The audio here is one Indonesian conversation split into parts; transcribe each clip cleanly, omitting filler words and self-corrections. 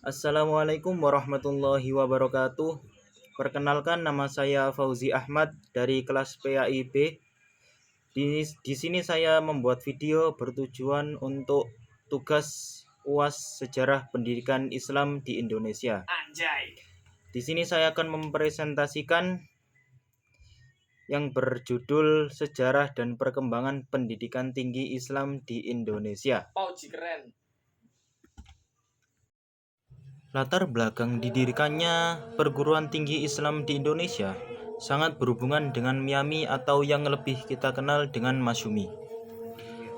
Assalamualaikum warahmatullahi wabarakatuh. Perkenalkan, nama saya Fauzi Ahmad dari kelas PAIB. Di sini saya membuat video bertujuan untuk tugas UAS Sejarah Pendidikan Islam di Indonesia. Di sini saya akan mempresentasikan yang berjudul Sejarah dan Perkembangan Pendidikan Tinggi Islam di Indonesia. Keren. Latar belakang didirikannya perguruan tinggi Islam di Indonesia sangat berhubungan dengan Miami atau yang lebih kita kenal dengan Masyumi.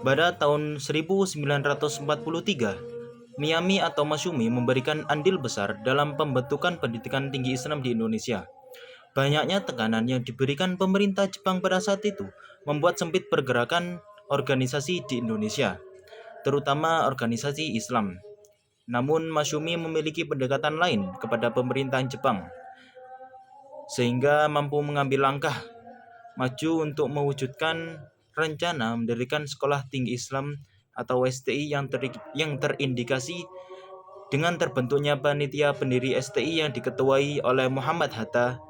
Pada tahun 1943, Miami atau Masyumi memberikan andil besar dalam pembentukan pendidikan tinggi Islam di Indonesia. Banyaknya tekanan yang diberikan pemerintah Jepang pada saat itu membuat sempit pergerakan organisasi di Indonesia, terutama organisasi Islam. Namun Masyumi memiliki pendekatan lain kepada pemerintahan Jepang, sehingga mampu mengambil langkah maju untuk mewujudkan rencana mendirikan Sekolah Tinggi Islam atau STI yang terindikasi dengan terbentuknya panitia pendiri STI yang diketuai oleh Muhammad Hatta.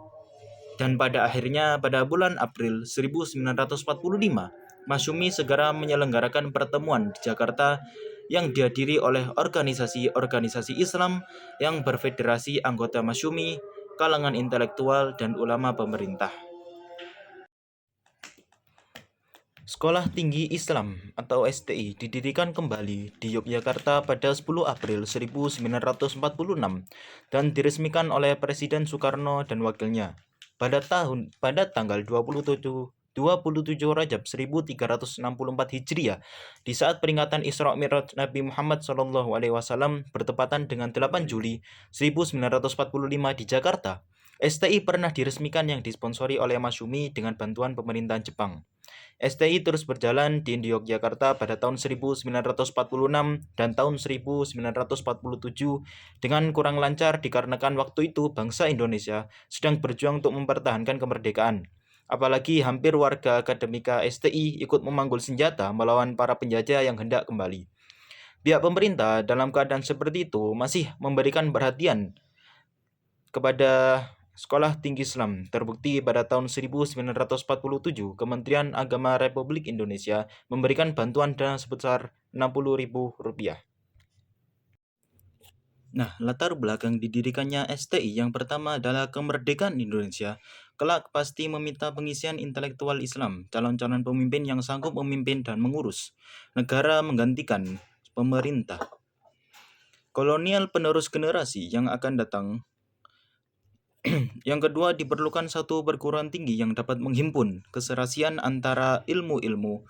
Dan pada akhirnya pada bulan April 1945, Masyumi segera menyelenggarakan pertemuan di Jakarta yang dihadiri oleh organisasi-organisasi Islam yang berfederasi anggota Masyumi, kalangan intelektual, dan ulama pemerintah. Sekolah Tinggi Islam atau STI didirikan kembali di Yogyakarta pada 10 April 1946 dan diresmikan oleh Presiden Soekarno dan wakilnya pada tanggal 27 Rajab 1364 Hijriah, di saat peringatan Isra Mi'raj Nabi Muhammad SAW bertepatan dengan 8 Juli 1945 di Jakarta. STI pernah diresmikan yang disponsori oleh Masyumi dengan bantuan pemerintahan Jepang. STI terus berjalan di Yogyakarta pada tahun 1946 dan tahun 1947 dengan kurang lancar dikarenakan waktu itu bangsa Indonesia sedang berjuang untuk mempertahankan kemerdekaan. Apalagi hampir warga akademika STI ikut memanggul senjata melawan para penjajah yang hendak kembali. Pihak pemerintah dalam keadaan seperti itu masih memberikan perhatian kepada Sekolah Tinggi Islam. Terbukti pada tahun 1947, Kementerian Agama Republik Indonesia memberikan bantuan dana sebesar Rp60.000. Nah, latar belakang didirikannya STI yang pertama adalah kemerdekaan Indonesia. Kelak pasti meminta pengisian intelektual Islam, calon-calon pemimpin yang sanggup memimpin dan mengurus negara menggantikan pemerintah kolonial penerus generasi yang akan datang. Yang kedua, diperlukan satu perguruan tinggi yang dapat menghimpun keserasian antara ilmu-ilmu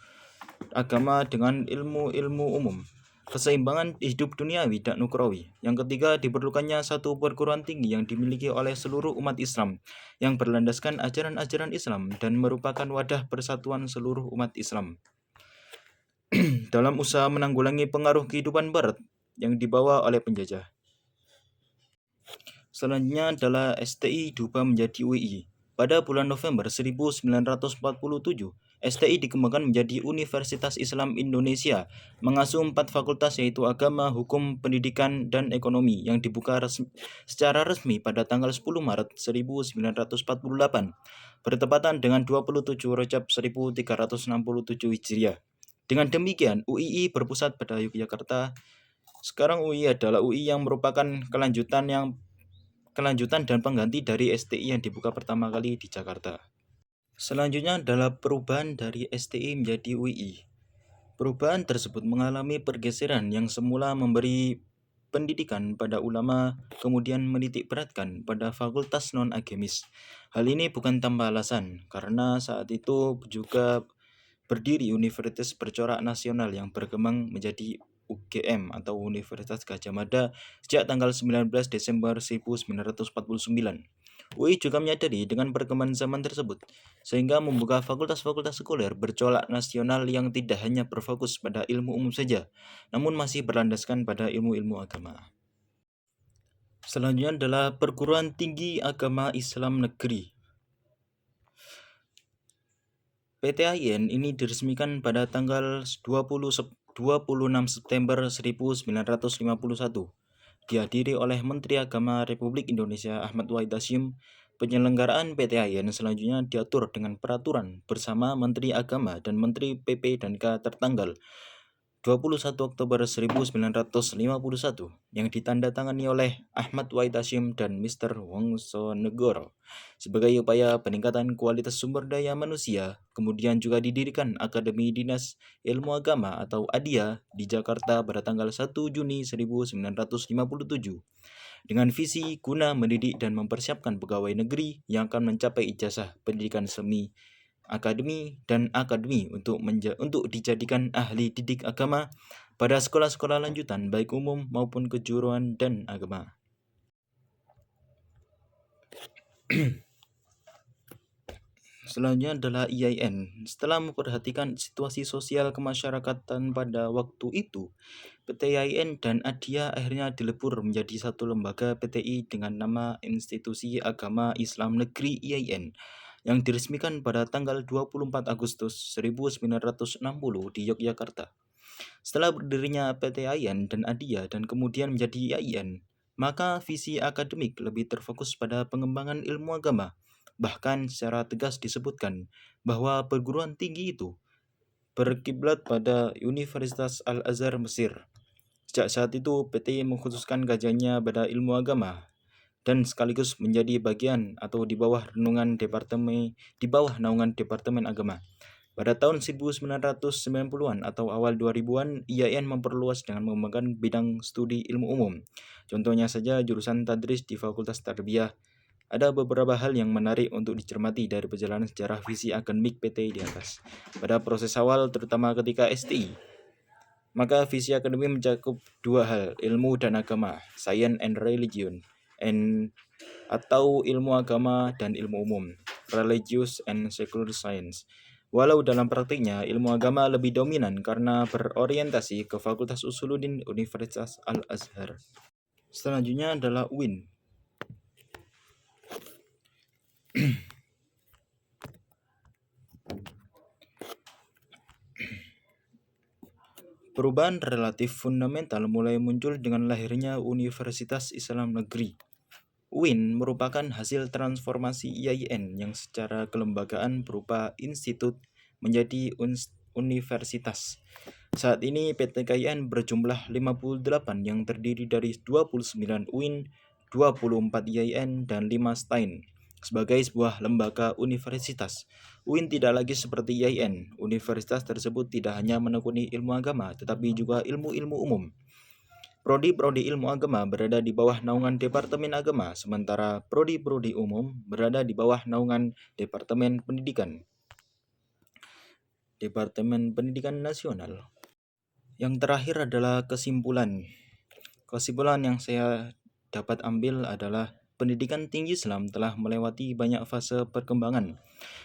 agama dengan ilmu-ilmu umum, keseimbangan hidup duniawi dan nukrawi. Yang ketiga, diperlukannya satu perguruan tinggi yang dimiliki oleh seluruh umat Islam, yang berlandaskan ajaran-ajaran Islam dan merupakan wadah persatuan seluruh umat Islam dalam usaha menanggulangi pengaruh kehidupan Barat yang dibawa oleh penjajah. Selanjutnya adalah STI diubah menjadi UI. Pada bulan November 1947, STI dikembangkan menjadi Universitas Islam Indonesia, mengasuh 4 fakultas yaitu Agama, Hukum, Pendidikan, dan Ekonomi yang dibuka secara resmi pada tanggal 10 Maret 1948, bertepatan dengan 27 Rajab 1367 Hijriah. Dengan demikian, UII berpusat pada Yogyakarta. Sekarang UI adalah UI yang merupakan kelanjutan dan pengganti dari STI yang dibuka pertama kali di Jakarta. Selanjutnya adalah perubahan dari STI menjadi UI. Perubahan tersebut mengalami pergeseran yang semula memberi pendidikan pada ulama, kemudian menitik beratkan pada fakultas non-agamis. Hal ini bukan tanpa alasan, karena saat itu juga berdiri Universitas Bercorak Nasional yang berkembang menjadi UGM atau Universitas Gadjah Mada sejak tanggal 19 Desember 1949. UI juga menyadari dengan perkembangan zaman tersebut, sehingga membuka fakultas-fakultas sekuler bercorak nasional yang tidak hanya berfokus pada ilmu umum saja, namun masih berlandaskan pada ilmu-ilmu agama. Selanjutnya adalah Perguruan Tinggi Agama Islam Negeri. PTAIN ini diresmikan pada tanggal 26 September 1951 dihadiri oleh Menteri Agama Republik Indonesia Ahmad Wahid Hasyim. Penyelenggaraan PTAIN selanjutnya diatur dengan peraturan bersama Menteri Agama dan Menteri PP dan K tertanggal 21 Oktober 1951 yang ditandatangani oleh Ahmad Wahid Hasyim dan Mr. Wongsonegoro sebagai upaya peningkatan kualitas sumber daya manusia. Kemudian juga didirikan Akademi Dinas Ilmu Agama atau ADIA di Jakarta pada tanggal 1 Juni 1957 dengan visi guna mendidik dan mempersiapkan pegawai negeri yang akan mencapai ijazah pendidikan semi akademi untuk dijadikan ahli didik agama pada sekolah-sekolah lanjutan baik umum maupun kejuruan dan agama. Selanjutnya adalah IAIN. Setelah memperhatikan situasi sosial kemasyarakatan pada waktu itu, PTIAIN dan ADIA akhirnya dilebur menjadi satu lembaga PTI dengan nama Institusi Agama Islam Negeri IAIN yang diresmikan pada tanggal 24 Agustus 1960 di Yogyakarta. Setelah berdirinya PTIAIN dan ADIA dan kemudian menjadi IAIN, maka visi akademik lebih terfokus pada pengembangan ilmu agama. Bahkan secara tegas disebutkan bahwa perguruan tinggi itu berkiblat pada Universitas Al-Azhar Mesir. Sejak saat itu, PTI mengkhususkan kajiannya pada ilmu agama dan sekaligus menjadi bagian atau di bawah naungan Departemen Agama. Pada tahun 1990-an atau awal 2000-an, IAIN memperluas dengan mengembangkan bidang studi ilmu umum. Contohnya saja jurusan tadris di Fakultas Tarbiyah. Ada beberapa hal yang menarik untuk dicermati dari perjalanan sejarah visi akademik PTI di atas. Pada proses awal, terutama ketika STI, maka visi akademik mencakup dua hal, ilmu dan agama, science and religion, atau ilmu agama dan ilmu umum, religious and secular science. Walau dalam praktiknya ilmu agama lebih dominan karena berorientasi ke Fakultas Usuluddin Universitas Al-Azhar. Selanjutnya adalah UIN. Perubahan relatif fundamental mulai muncul dengan lahirnya Universitas Islam Negeri. UIN merupakan hasil transformasi IAIN yang secara kelembagaan berupa institut menjadi universitas. Saat ini PTKIN berjumlah 58 yang terdiri dari 29 UIN, 24 IAIN, dan 5 STAIN. Sebagai sebuah lembaga universitas, UIN tidak lagi seperti IAIN. Universitas tersebut tidak hanya menekuni ilmu agama, tetapi juga ilmu-ilmu umum. Prodi-prodi ilmu agama berada di bawah naungan Departemen Agama, sementara prodi-prodi umum berada di bawah naungan Departemen Pendidikan Nasional. Yang terakhir adalah kesimpulan. Kesimpulan yang saya dapat ambil adalah pendidikan tinggi Islam telah melewati banyak fase perkembangan,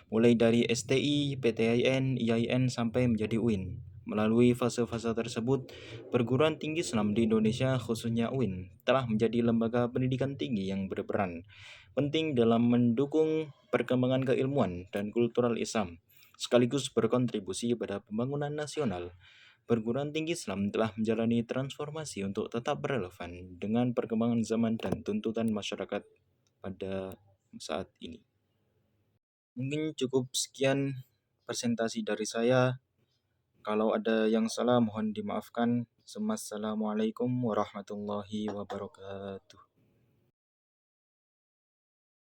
mulai dari STI, PTIN, IAIN sampai menjadi UIN. Melalui fase-fase tersebut, perguruan tinggi Islam di Indonesia, khususnya UIN, telah menjadi lembaga pendidikan tinggi yang berperan penting dalam mendukung perkembangan keilmuan dan kultural Islam, sekaligus berkontribusi pada pembangunan nasional. Perguruan tinggi Islam telah menjalani transformasi untuk tetap relevan dengan perkembangan zaman dan tuntutan masyarakat pada saat ini. Mungkin cukup sekian presentasi dari saya. Kalau ada yang salah mohon dimaafkan. Assalamualaikum warahmatullahi wabarakatuh.